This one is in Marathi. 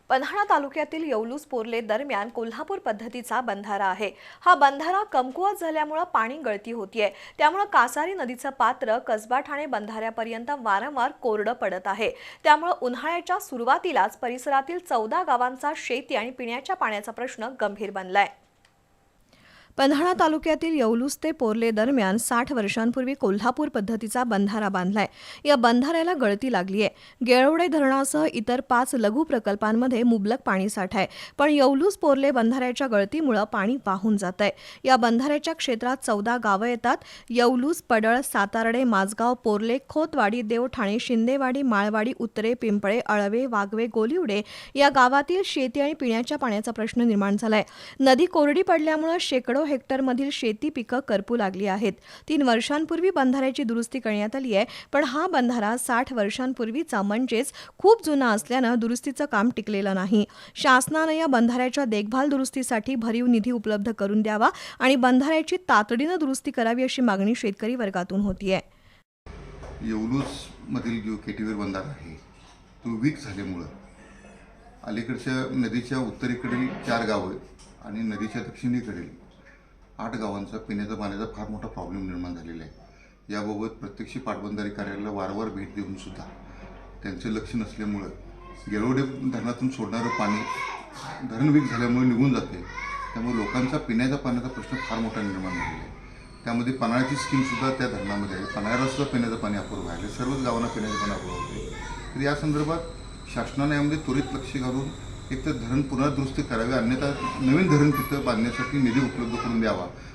पन्हाळा तालुक्यातील येवलूस पोर्ले दरम्यान कोल्हापूर पद्धतीचा बंधारा आहे। हा बंधारा कमकुवत झाल्यामुळे पाणी गळती होतीये। त्यामुळे कासारी नदीचं पात्र कसबा ठाणे बंधाऱ्यापर्यंत वारंवार कोरडं पडत आहे। त्यामुळे उन्हाळ्याच्या सुरुवातीलाच परिसरातील 14 गावांचा शेती आणि पिण्याच्या पाण्याचा प्रश्न गंभीर बनलाय। पन्हाळा तालुक्यातील येवलूस ते पोर्ले दरम्यान 60 वर्षांपूर्वी कोल्हापूर पद्धतीचा बंधारा बांधलाय। या बंधाऱ्याला गळती लागली आहे। गेळवडे धरणासह इतर 5 लघु प्रकल्पांमध्ये मुबलक पाणीसाठा आहे, पण येवलूस पोर्ले बंधाऱ्याच्या गळतीमुळे पाणी वाहून जात आहे। या बंधाऱ्याच्या क्षेत्रात 14 गावं येतात। येवलूस, पडळ, सातारडे, माझगाव, पोर्ले, खोतवाडी, देवठाणे, शिंदेवाडी, माळवाडी, उतरे, पिंपळे, अळवे, वाघवे, गोलिवडे या गावातील शेती आणि पिण्याच्या पाण्याचा प्रश्न निर्माण झालाय। नदी कोरडी पडल्यामुळे शेकडो हेक्टरमधील शेती पिकं करपू लागली आहेत। 3 वर्षांपूर्वी बंधाऱ्याची दुरुस्ती करण्यात आली आहे, पण हा बंधारा 60 वर्षांपूर्वीचा म्हणजेच खूप जुना असल्यानं दुरुस्तीचं काम टिकलेलं नाही। शासनानं या बंधाऱ्याच्या देखभाल दुरुस्तीसाठी भरीव निधी उपलब्ध करून द्यावा आणि बंधाऱ्याची तातडीनं दुरुस्ती करावी अशी मागणी शेतकरी वर्गातून होतीये। येवलूस मधील जो केटीवेर बंधारा आहे तो वीक झाल्यामुळं अलीकडच्या नदीच्या उत्तरेकडील 4 गावं आणि नदीच्या दक्षिणेकडील 8 गावांचा पिण्याच्या पाण्याचा फार मोठा प्रॉब्लेम निर्माण झालेला आहे। याबाबत प्रत्यक्ष पाटबंधारे कार्यालयाला वारंवार भेट देऊन सुद्धा त्यांचं लक्ष नसल्यामुळं गेळवडे धरणातून सोडणारं पाणी धरण वीक झाल्यामुळे निघून जाते। त्यामुळे लोकांचा पिण्याच्या पाण्याचा प्रश्न फार मोठा निर्माण झालेला आहे। त्यामध्ये पन्हाळ्याची स्कीमसुद्धा त्या धरणामध्ये आहे। पन्हाळ्याला सुद्धा पिण्याचं पाणी अपुरं आहे। सर्वच गावांना पिण्याचं पाणी अपुरं होते। तर या संदर्भात शासनाने यामध्ये त्वरित लक्ष घालून एक तर धरण पुनर्दुरुस्ती करावी, अन्यथा नवीन धरण तिथं बांधण्यासाठी निधी उपलब्ध करून द्यावा